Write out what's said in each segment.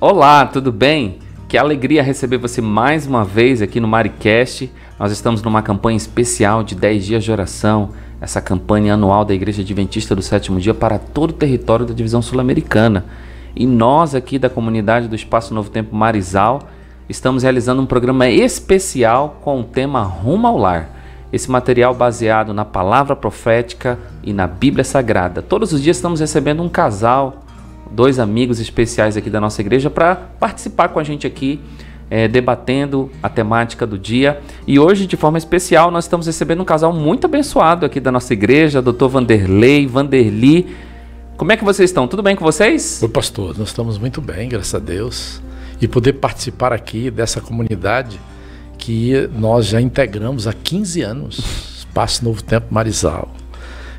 Olá, tudo bem? Que alegria receber você mais uma vez aqui no Maricast. Nós estamos numa campanha especial de 10 dias de oração, essa campanha anual da Igreja Adventista do Sétimo Dia para todo o território da Divisão Sul-Americana. E nós aqui da comunidade do Espaço Novo Tempo Marizal estamos realizando um programa especial com o tema Rumo ao Lar. Esse material baseado na palavra profética e na Bíblia Sagrada. Todos os dias estamos recebendo um casal, dois amigos especiais aqui da nossa igreja para participar com a gente aqui, debatendo a temática do dia. E hoje, de forma especial, nós estamos recebendo um casal muito abençoado aqui da nossa igreja, Dr. Vanderlei, Vanderli. Como é que vocês estão? Tudo bem com vocês? Oi, pastor, nós estamos muito bem, graças a Deus. E poder participar aqui dessa comunidade que nós já integramos há 15 anos, Espaço Novo Tempo Marizal,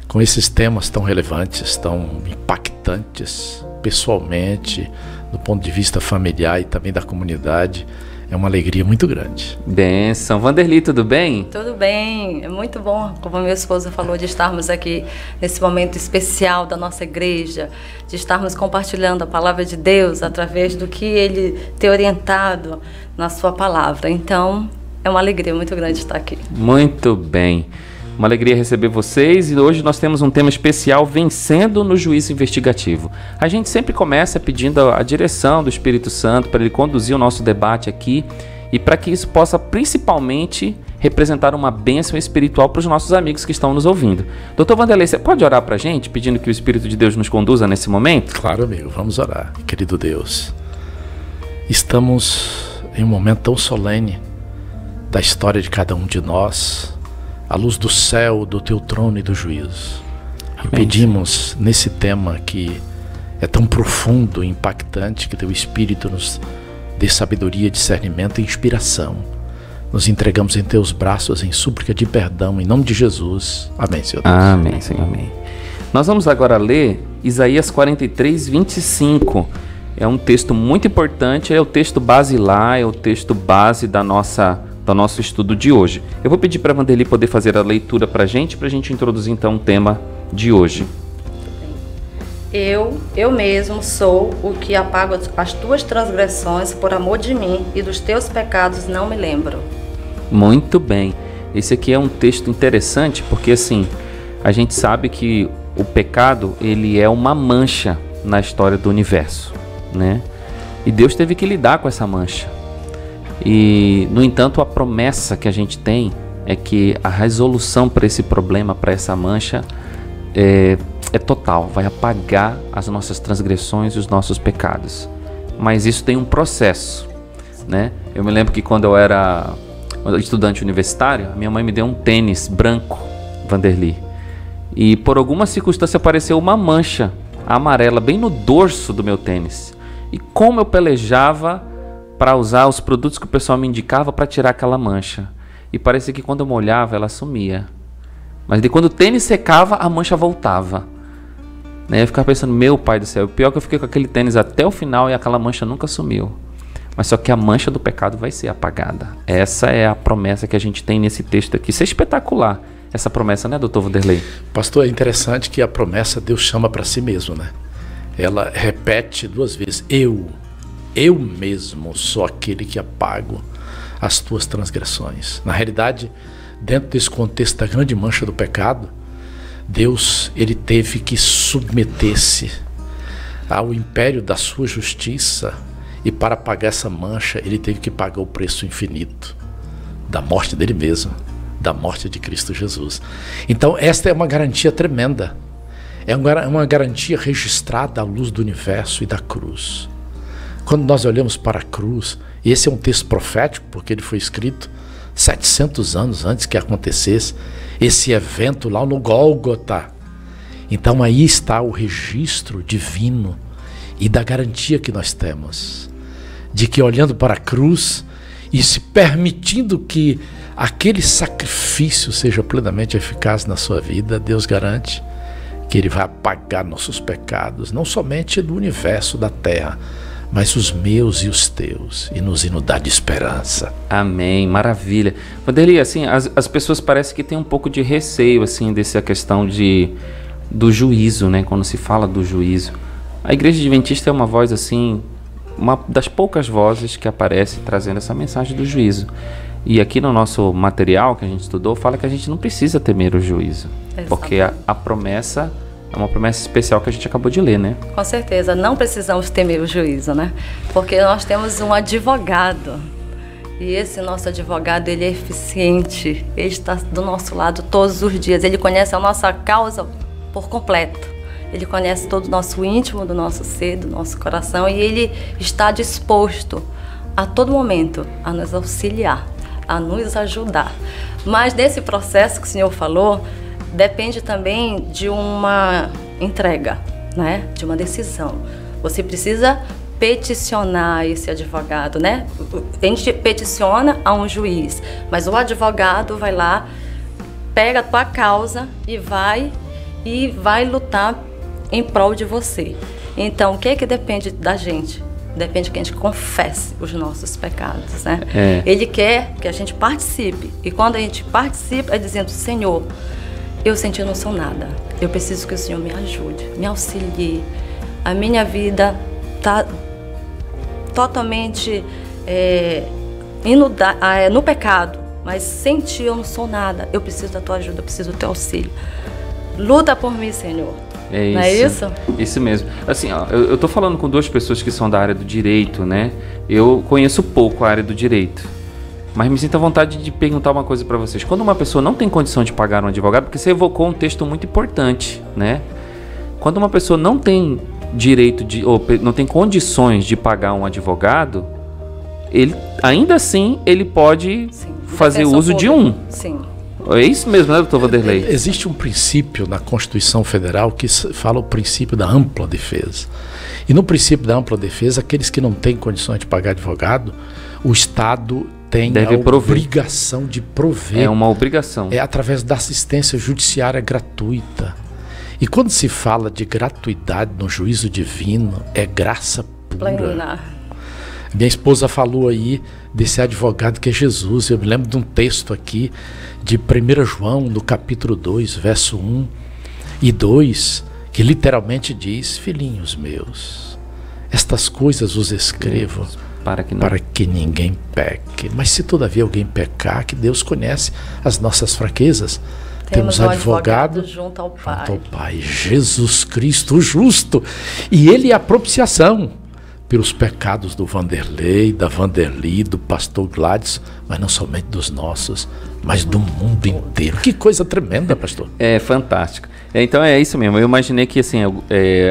com esses temas tão relevantes, tão impactantes, pessoalmente, do ponto de vista familiar e também da comunidade. É uma alegria muito grande. Benção. Vanderli, tudo bem? Tudo bem, é muito bom, como a minha esposa falou, de estarmos aqui nesse momento especial da nossa igreja, de estarmos compartilhando a palavra de Deus através do que Ele tem orientado na sua palavra. Então, é uma alegria muito grande estar aqui. Muito bem. Uma alegria receber vocês, e hoje nós temos um tema especial, vencendo no juízo investigativo. A gente sempre começa pedindo a direção do Espírito Santo para ele conduzir o nosso debate aqui e para que isso possa principalmente representar uma bênção espiritual para os nossos amigos que estão nos ouvindo. Dr. Vanderlei, você pode orar para a gente, pedindo que o Espírito de Deus nos conduza nesse momento? Claro, amigo, vamos orar. Querido Deus, estamos em um momento tão solene da história de cada um de nós, à luz do céu, do teu trono e do juízo. E pedimos nesse tema que é tão profundo e impactante, que teu Espírito nos dê sabedoria, discernimento e inspiração. Nos entregamos em teus braços em súplica de perdão, em nome de Jesus. Amém, Senhor Deus. Amém, Senhor. Amém. Nós vamos agora ler Isaías 43, 25. É um texto muito importante, é o texto basilar, é o texto base do nosso estudo de hoje. Eu vou pedir para a Vanderli poder fazer a leitura para a gente introduzir então o tema de hoje. Eu mesmo sou o que apago as tuas transgressões por amor de mim, e dos teus pecados não me lembro. Muito bem. Esse aqui é um texto interessante porque assim, a gente sabe que o pecado ele é uma mancha na história do universo, né? E Deus teve que lidar com essa mancha. E, no entanto, a promessa que a gente tem é que a resolução para esse problema, para essa mancha, é total, vai apagar as nossas transgressões e os nossos pecados. Mas isso tem um processo, né? Eu me lembro que quando eu era estudante universitário, a minha mãe me deu um tênis branco, Vanderli, e por alguma circunstância apareceu uma mancha amarela bem no dorso do meu tênis. E como eu pelejava para usar os produtos que o pessoal me indicava para tirar aquela mancha. E parecia que quando eu molhava, ela sumia. Mas de quando o tênis secava, a mancha voltava. Eu ficava pensando, meu pai do céu, o pior é que eu fiquei com aquele tênis até o final e aquela mancha nunca sumiu. Mas só que a mancha do pecado vai ser apagada. Essa é a promessa que a gente tem nesse texto aqui. Isso é espetacular, essa promessa, né, doutor Vanderlei? Pastor, é interessante que a promessa Deus chama para si mesmo, né? Ela repete duas vezes, eu mesmo sou aquele que apago as tuas transgressões. Na realidade, dentro desse contexto da grande mancha do pecado, Deus ele teve que submeter-se ao império da sua justiça, e para pagar essa mancha, ele teve que pagar o preço infinito da morte dele mesmo, da morte de Cristo Jesus. Então esta é uma garantia tremenda, é uma garantia registrada à luz do universo e da cruz. Quando nós olhamos para a cruz, e esse é um texto profético, porque ele foi escrito 700 anos antes que acontecesse esse evento lá no Gólgota. Então aí está o registro divino e da garantia que nós temos, de que olhando para a cruz e se permitindo que aquele sacrifício seja plenamente eficaz na sua vida, Deus garante que Ele vai apagar nossos pecados, não somente do universo, da terra, mas os meus e os teus, e nos inundar de esperança. Amém, maravilha. Vanderli, assim, as pessoas parecem que têm um pouco de receio, assim, dessa questão do juízo, né? Quando se fala do juízo. A Igreja Adventista é uma voz, assim, uma das poucas vozes que aparece trazendo essa mensagem do juízo. E aqui no nosso material que a gente estudou, fala que a gente não precisa temer o juízo. Exatamente. Porque a promessa é uma promessa especial que a gente acabou de ler, né? Com certeza, não precisamos temer o juízo, né? Porque nós temos um advogado. E esse nosso advogado, ele é eficiente. Ele está do nosso lado todos os dias. Ele conhece a nossa causa por completo. Ele conhece todo o nosso íntimo, do nosso ser, do nosso coração. E ele está disposto a todo momento a nos auxiliar, a nos ajudar. Mas nesse processo que o senhor falou, depende também de uma entrega, né? De uma decisão. Você precisa peticionar esse advogado, né? A gente peticiona a um juiz, mas o advogado vai lá, pega a tua causa e vai lutar em prol de você. Então, o que é que depende da gente? Depende que a gente confesse os nossos pecados, né? Ele quer que a gente participe. E quando a gente participa, é dizendo: Senhor, eu senti que eu não sou nada. Eu preciso que o Senhor me ajude, me auxilie. A minha vida está totalmente no pecado, mas sem ti eu não sou nada. Eu preciso da tua ajuda, eu preciso do teu auxílio. Luta por mim, Senhor. É isso. Não é isso? Isso mesmo. Assim, ó, eu tô falando com duas pessoas que são da área do direito, né? Eu conheço pouco a área do direito, mas me sinto à vontade de perguntar uma coisa para vocês. Quando uma pessoa não tem condição de pagar um advogado, porque você evocou um texto muito importante, né? Quando uma pessoa não tem direito ou não tem condições de pagar um advogado, ele ainda assim ele pode fazer uso de um. Sim. É isso mesmo, né, doutor Vanderlei? Existe um princípio na Constituição Federal que fala o princípio da ampla defesa. E no princípio da ampla defesa, aqueles que não têm condições de pagar advogado, o Estado tem a obrigação de prover. É uma obrigação. É através da assistência judiciária gratuita. E quando se fala de gratuidade no juízo divino, é graça pura. Plena. Minha esposa falou aí desse advogado que é Jesus. Eu me lembro de um texto aqui de 1 João, no capítulo 2, verso 1 e 2, que literalmente diz: filhinhos meus, estas coisas vos escrevo para que ninguém peque. Mas se todavia alguém pecar, que Deus conhece as nossas fraquezas. Temos um advogado junto ao Pai, Jesus Cristo, o justo. E Ele é a propiciação pelos pecados do Vanderlei, da Vanderli, do pastor Gladys, mas não somente dos nossos, mas do mundo inteiro. Que coisa tremenda, pastor. É fantástico. Então é isso mesmo. Eu imaginei que assim,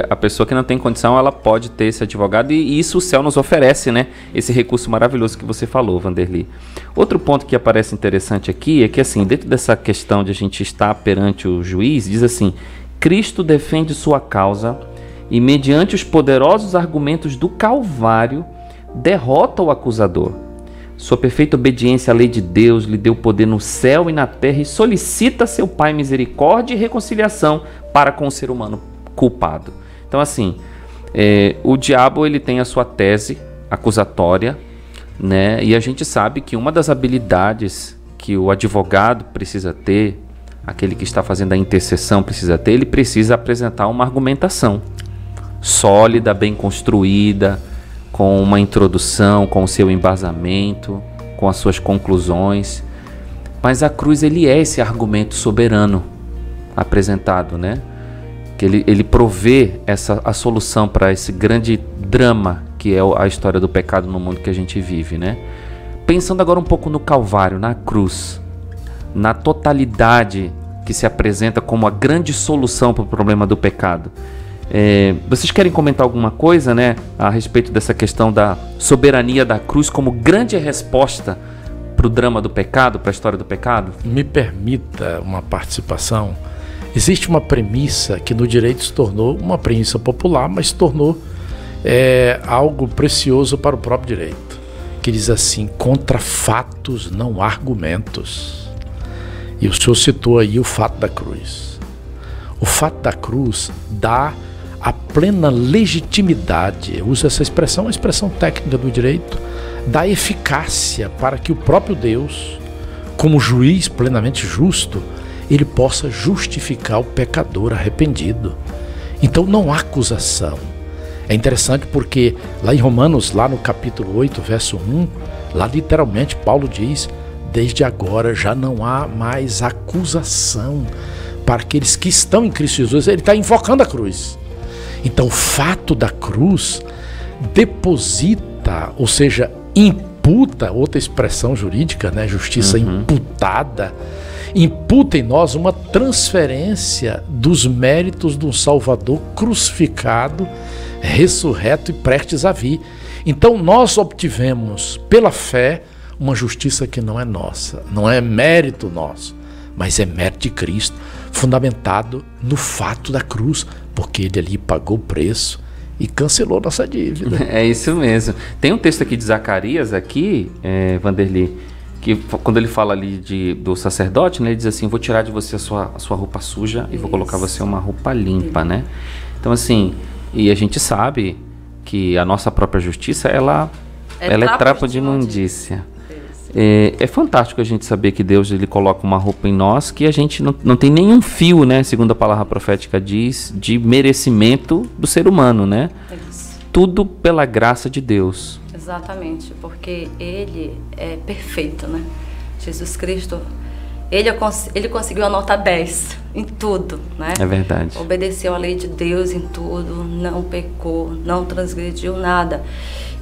a pessoa que não tem condição, ela pode ter esse advogado, e isso o céu nos oferece, né? Esse recurso maravilhoso que você falou, Vanderli. Outro ponto que aparece interessante aqui é que, assim, dentro dessa questão de a gente estar perante o juiz, diz assim: Cristo defende sua causa e, mediante os poderosos argumentos do Calvário, derrota o acusador. Sua perfeita obediência à lei de Deus lhe deu poder no céu e na terra, e solicita seu Pai misericórdia e reconciliação para com o ser humano culpado. Então, assim, o diabo, ele tem a sua tese acusatória, né? E a gente sabe que uma das habilidades que o advogado precisa ter, aquele que está fazendo a intercessão precisa ter, ele precisa apresentar uma argumentação sólida, bem construída, com uma introdução, com o seu embasamento, com as suas conclusões. Mas a cruz, ele é esse argumento soberano apresentado, né? Que ele provê a solução para esse grande drama que é a história do pecado no mundo que a gente vive, né? Pensando agora um pouco no Calvário, na cruz, na totalidade que se apresenta como a grande solução para o problema do pecado. Vocês querem comentar alguma coisa, né, a respeito dessa questão da soberania da cruz como grande resposta para o drama do pecado, para a história do pecado? Me permita uma participação. Existe uma premissa que no direito se tornou uma premissa popular, mas se tornou algo precioso para o próprio direito, que diz assim: contra fatos não há argumentos. E o senhor citou aí o fato da cruz. O fato da cruz dá a plena legitimidade, eu uso essa expressão, uma expressão técnica do direito, dá eficácia para que o próprio Deus, como juiz plenamente justo, ele possa justificar o pecador arrependido. Então não há acusação. É interessante porque lá em Romanos, lá no capítulo 8, verso 1, lá literalmente Paulo diz: desde agora já não há mais acusação para aqueles que estão em Cristo Jesus. Ele está invocando a cruz. Então o fato da cruz deposita, ou seja, imputa, outra expressão jurídica, né? Justiça imputada, imputa em nós uma transferência dos méritos de um Salvador crucificado, ressurreto e prestes a vir. Então nós obtivemos pela fé uma justiça que não é nossa, não é mérito nosso, mas é mérito de Cristo, fundamentado no fato da cruz, porque ele ali pagou o preço e cancelou nossa dívida. É isso mesmo. Tem um texto aqui de Zacarias, Vanderly, que quando ele fala ali do sacerdote, né, ele diz assim: vou tirar de você a sua roupa suja e vou colocar você uma roupa limpa, né? Então assim, e a gente sabe que a nossa própria justiça, ela é trapo de imundícia. É fantástico a gente saber que Deus ele coloca uma roupa em nós que a gente não tem nenhum fio, né? Segundo a palavra profética diz, de merecimento do ser humano, né? Isso. Tudo pela graça de Deus. Exatamente, porque Ele é perfeito, né? Jesus Cristo, Ele conseguiu a nota 10 em tudo, né? É verdade. Obedeceu a lei de Deus em tudo, não pecou, não transgrediu nada.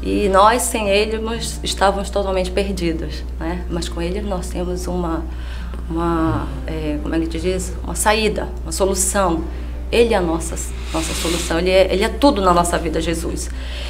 E nós, sem Ele, nós estávamos totalmente perdidos, né? Mas com Ele nós temos como é que te diz? Uma saída, uma solução. Ele é a nossa solução, ele é tudo na nossa vida, Jesus.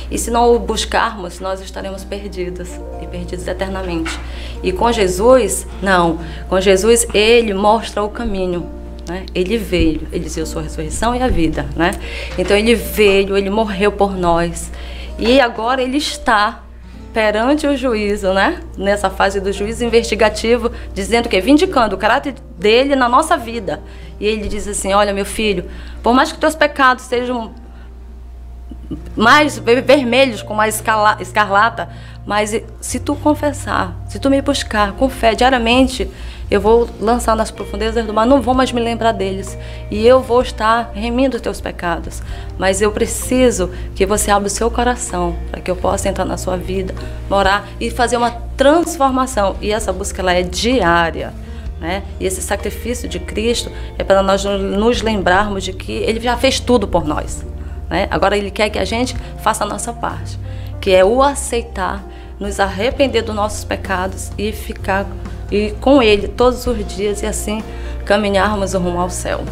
E se não o buscarmos, nós estaremos perdidos, e perdidos eternamente. E com Jesus, não. Com Jesus, Ele mostra o caminho, né? Ele veio, Ele disse: eu sou a ressurreição e a vida, né? Então Ele veio, Ele morreu por nós. E agora Ele está perante o juízo, né? Nessa fase do juízo investigativo, dizendo que vindicando o caráter dele na nossa vida. E Ele diz assim: olha, meu filho, por mais que teus pecados sejam mais vermelhos, como a escarlata, mas se tu confessar, se tu me buscar com fé diariamente, eu vou lançar nas profundezas do mar, não vou mais me lembrar deles. E eu vou estar remindo os teus pecados. Mas eu preciso que você abra o seu coração, para que eu possa entrar na sua vida, morar e fazer uma transformação. E essa busca, ela é diária, né? E esse sacrifício de Cristo é para nós nos lembrarmos de que Ele já fez tudo por nós, né? Agora Ele quer que a gente faça a nossa parte, que é o aceitar, nos arrepender dos nossos pecados e ficar com Ele todos os dias, e assim caminharmos rumo ao céu.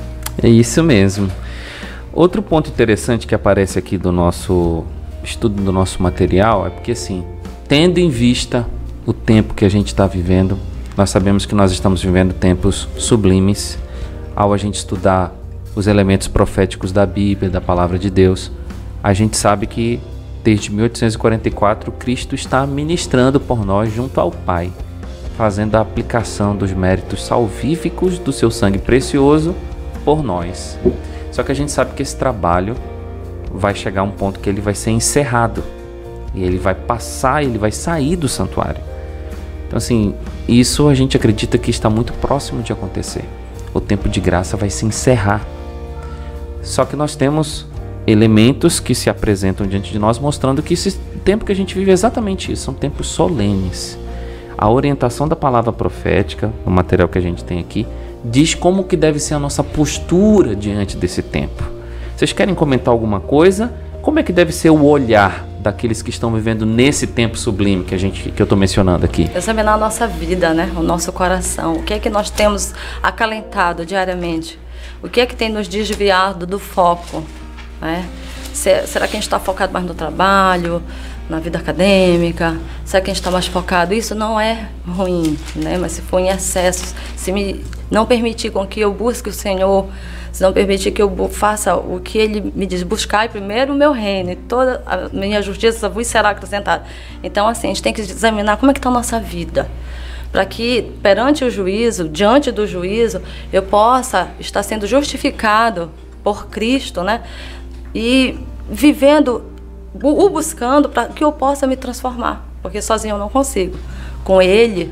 É isso mesmo. Outro ponto interessante que aparece aqui do nosso estudo, do nosso material, é porque assim, tendo em vista o tempo que a gente está vivendo, nós sabemos que nós estamos vivendo tempos sublimes. Ao a gente estudar os elementos proféticos da Bíblia, da Palavra de Deus, a gente sabe que desde 1844 Cristo está ministrando por nós junto ao Pai, fazendo a aplicação dos méritos salvíficos do seu sangue precioso por nós. Só que a gente sabe que esse trabalho vai chegar a um ponto que ele vai ser encerrado. E ele vai passar, ele vai sair do santuário. Então assim, isso a gente acredita que está muito próximo de acontecer. O tempo de graça vai se encerrar. Só que nós temos elementos que se apresentam diante de nós, mostrando que esse tempo que a gente vive é exatamente isso, são tempos solenes. A orientação da palavra profética, no material que a gente tem aqui, diz como que deve ser a nossa postura diante desse tempo. Vocês querem comentar alguma coisa? Como é que deve ser o olhar daqueles que estão vivendo nesse tempo sublime que eu estou mencionando aqui? Examinar a nossa vida, né? O nosso coração. O que é que nós temos acalentado diariamente? O que é que tem nos desviado do foco, né? Será que a gente está focado mais no trabalho, na vida acadêmica? Será que a gente está mais focado? Isso não é ruim, né? Mas se for em excessos, se não permitir com que eu busque o Senhor, se não permitir que eu faça o que Ele me diz: buscai primeiro o meu reino, e toda a minha justiça vos será acrescentada. Então, assim, a gente tem que examinar como é que está a nossa vida, para que perante o juízo, diante do juízo, eu possa estar sendo justificado por Cristo, né? E vivendo, buscando, para que eu possa me transformar, porque sozinho eu não consigo. Com Ele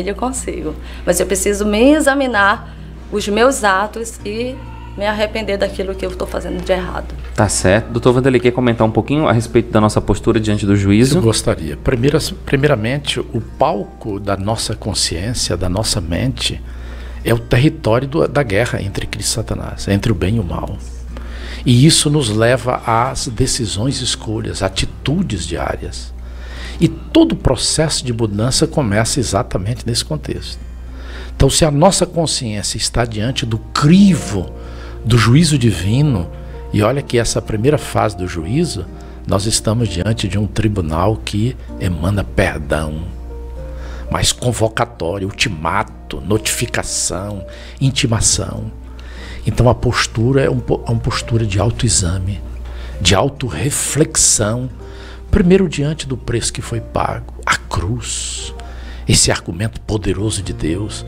eu consigo. Mas eu preciso me examinar os meus atos e me arrepender daquilo que eu estou fazendo de errado. Tá certo. Doutor Vanderlei, quer comentar um pouquinho a respeito da nossa postura diante do juízo? Eu gostaria. Primeiramente, o palco da nossa consciência, da nossa mente, é o território da guerra entre Cristo e Satanás, entre o bem e o mal. E isso nos leva às decisões e escolhas, atitudes diárias. E todo o processo de mudança começa exatamente nesse contexto. Então, se a nossa consciência está diante do crivo do juízo divino, e olha que essa primeira fase do juízo, nós estamos diante de um tribunal que emana perdão, mas convocatório, ultimato, notificação, intimação. Então a postura é uma postura de autoexame, de autorreflexão, primeiro diante do preço que foi pago, a cruz, esse argumento poderoso de Deus.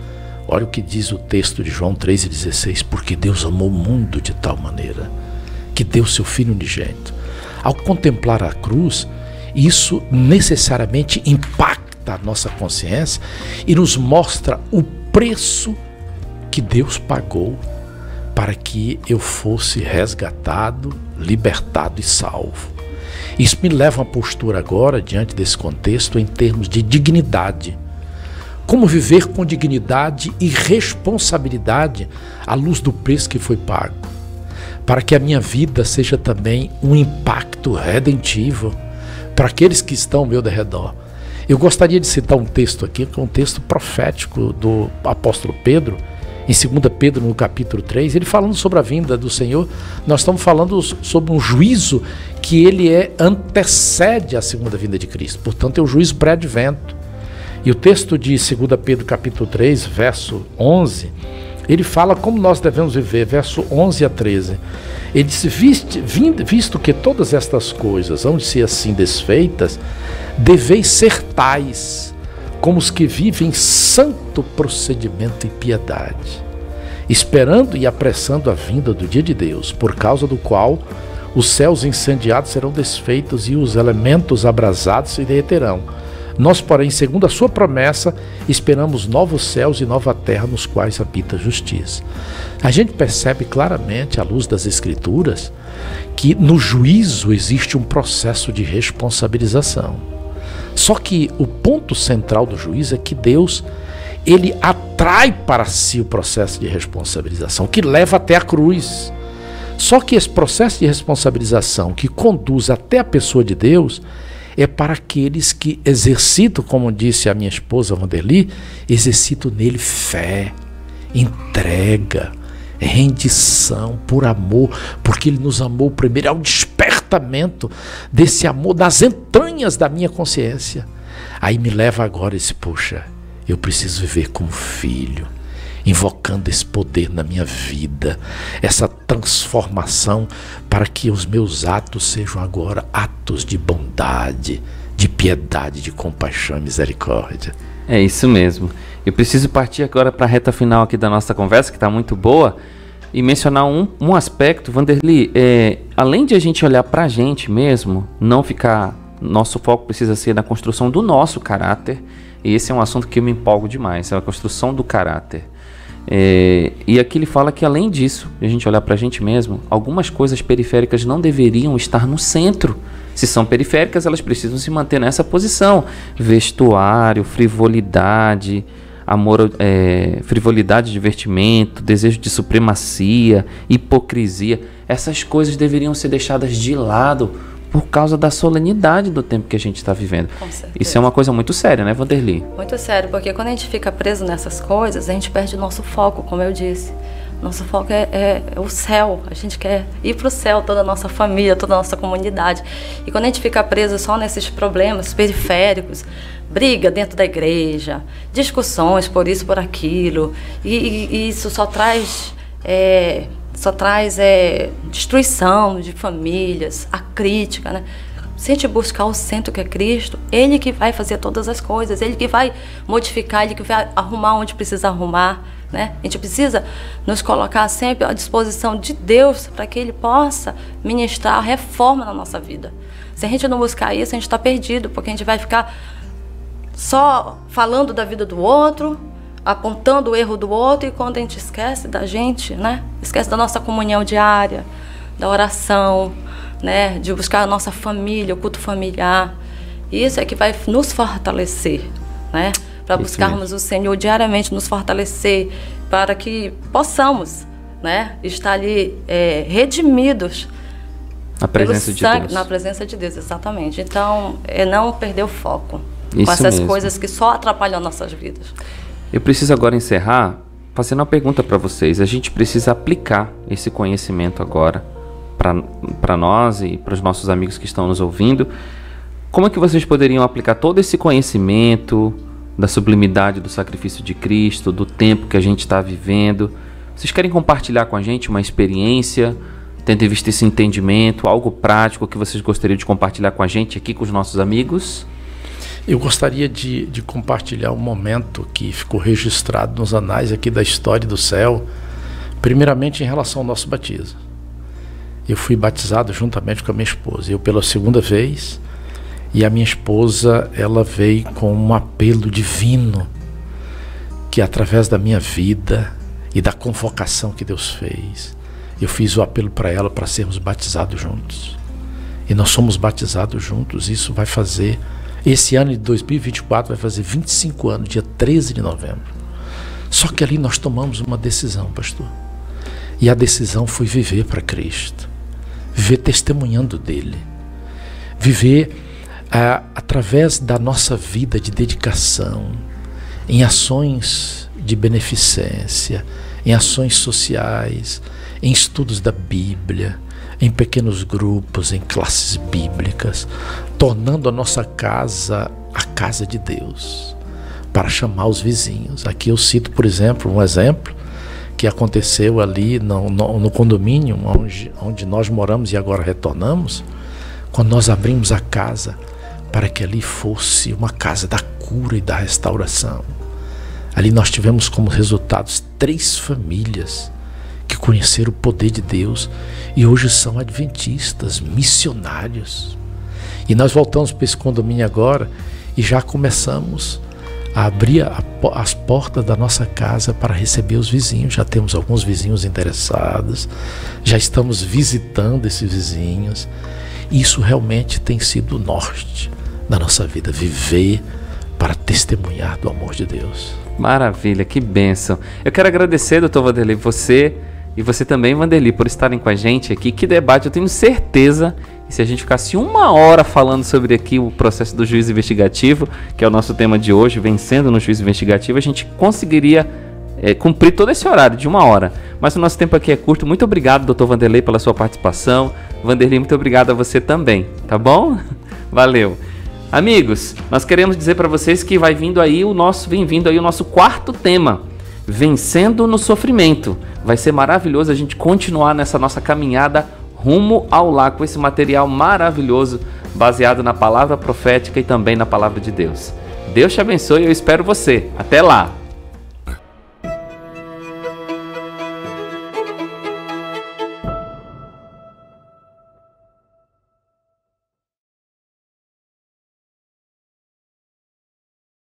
Olha o que diz o texto de João 3,16, porque Deus amou o mundo de tal maneira que deu seu Filho unigênito. Ao contemplar a cruz, isso necessariamente impacta a nossa consciência e nos mostra o preço que Deus pagou para que eu fosse resgatado, libertado e salvo. Isso me leva a uma postura agora, diante desse contexto, em termos de dignidade. Como viver com dignidade e responsabilidade à luz do preço que foi pago, para que a minha vida seja também um impacto redentivo para aqueles que estão ao meu redor. Eu gostaria de citar um texto aqui, que é um texto profético do apóstolo Pedro, em 2 Pedro, no capítulo 3, ele falando sobre a vinda do Senhor. Nós estamos falando sobre um juízo que ele antecede a segunda vinda de Cristo, portanto é um juízo pré-advento. E o texto de 2 Pedro capítulo 3, verso 11, ele fala como nós devemos viver, verso 11 a 13. Ele diz, visto que todas estas coisas hão de ser assim desfeitas, deveis ser tais como os que vivem santo procedimento e piedade, esperando e apressando a vinda do dia de Deus, por causa do qual os céus incendiados serão desfeitos e os elementos abrasados se derreterão. Nós, porém, segundo a sua promessa, esperamos novos céus e nova terra nos quais habita a justiça. A gente percebe claramente, à luz das Escrituras, que no juízo existe um processo de responsabilização. Só que o ponto central do juízo é que Deus, ele atrai para si o processo de responsabilização, que leva até a cruz. Só que esse processo de responsabilização que conduz até a pessoa de Deus é para aqueles que exercitam, como disse a minha esposa Vanderlei, exercitam nele fé, entrega, rendição, por amor, porque ele nos amou primeiro. É o despertamento desse amor nas entranhas da minha consciência. Aí me leva agora puxa, eu preciso viver como filho, invocando esse poder na minha vida, essa transformação para que os meus atos sejam agora atos de bondade, de piedade, de compaixão e misericórdia. É isso mesmo. Eu preciso partir agora para a reta final aqui da nossa conversa, que está muito boa, e mencionar um aspecto, Vanderlei, além de a gente olhar para a gente mesmo, não ficar, nosso foco precisa ser na construção do nosso caráter, e esse é um assunto que eu me empolgo demais, é a construção do caráter. E aqui ele fala que além disso, a gente olhar para a gente mesmo, algumas coisas periféricas não deveriam estar no centro. Se são periféricas, elas precisam se manter nessa posição. Vestuário, frivolidade, amor, frivolidade, divertimento, desejo de supremacia, hipocrisia. Essas coisas deveriam ser deixadas de lado por causa da solenidade do tempo que a gente está vivendo. Isso é uma coisa muito séria, né, Vanderlei? Muito sério, porque quando a gente fica preso nessas coisas, a gente perde o nosso foco, como eu disse. Nosso foco é o céu. A gente quer ir para o céu, toda a nossa família, toda a nossa comunidade. E quando a gente fica preso só nesses problemas periféricos, briga dentro da igreja, discussões por isso, por aquilo, e isso só traz destruição de famílias, a crítica, né? Se a gente buscar o centro que é Cristo, Ele que vai fazer todas as coisas, Ele que vai modificar, Ele que vai arrumar onde precisa arrumar, né? A gente precisa nos colocar sempre à disposição de Deus para que Ele possa ministrar a reforma na nossa vida. Se a gente não buscar isso, a gente está perdido, porque a gente vai ficar só falando da vida do outro, apontando o erro do outro, e quando a gente esquece da gente, né? Esquece da nossa comunhão diária, da oração, né? De buscar a nossa família, o culto familiar. Isso é que vai nos fortalecer, né? Para buscarmos o Senhor diariamente, nos fortalecer, para que possamos, né? Estar ali redimidos na presença de Deus. Na presença de Deus, exatamente. Então, é não perder o foco Isso com essas mesmo. coisas que só atrapalham nossas vidas. Eu preciso agora encerrar fazendo uma pergunta para vocês. A gente precisa aplicar esse conhecimento agora para nós e para os nossos amigos que estão nos ouvindo. Como é que vocês poderiam aplicar todo esse conhecimento da sublimidade do sacrifício de Cristo, do tempo que a gente está vivendo? Vocês querem compartilhar com a gente uma experiência, tendo em vista esse entendimento, algo prático que vocês gostariam de compartilhar com a gente aqui, com os nossos amigos? Eu gostaria de compartilhar um momento que ficou registrado nos anais aqui da história do céu, primeiramente em relação ao nosso batismo. Eu fui batizado juntamente com a minha esposa, eu pela segunda vez, e a minha esposa, ela veio com um apelo divino, que através da minha vida e da convocação que Deus fez, eu fiz o apelo para ela para sermos batizados juntos. E nós somos batizados juntos. Isso vai fazer, esse ano de 2024 vai fazer 25 anos, dia 13 de novembro. Só que ali nós tomamos uma decisão, pastor. E a decisão foi viver para Cristo, viver testemunhando dele, viver através da nossa vida de dedicação, em ações de beneficência, em ações sociais, em estudos da Bíblia, em pequenos grupos, em classes bíblicas, tornando a nossa casa a casa de Deus, para chamar os vizinhos. Aqui eu cito, por exemplo, um exemplo que aconteceu ali no condomínio onde nós moramos e agora retornamos, quando nós abrimos a casa para que ali fosse uma casa da cura e da restauração. Ali nós tivemos como resultados 3 famílias que conheceram o poder de Deus e hoje são adventistas, missionários. E nós voltamos para esse condomínio agora e já começamos a abrir as portas da nossa casa para receber os vizinhos. Já temos alguns vizinhos interessados, já estamos visitando esses vizinhos. Isso realmente tem sido o norte da nossa vida, viver para testemunhar do amor de Deus. Maravilha, que bênção. Eu quero agradecer, doutor Vanderlei, você e você também, Vanderlei, por estarem com a gente aqui. Que debate, eu tenho certeza que se a gente ficasse 1 hora falando sobre aqui o processo do juízo investigativo, que é o nosso tema de hoje, vencendo no juízo investigativo, a gente conseguiria cumprir todo esse horário de 1 hora. Mas o nosso tempo aqui é curto. Muito obrigado, doutor Vanderlei, pela sua participação. Vanderlei, muito obrigado a você também, tá bom? Valeu. Amigos, nós queremos dizer para vocês que vem vindo aí o nosso 4º tema, Vencendo no Sofrimento. Vai ser maravilhoso a gente continuar nessa nossa caminhada rumo ao lar com esse material maravilhoso, baseado na palavra profética e também na palavra de Deus. Deus te abençoe e eu espero você. Até lá!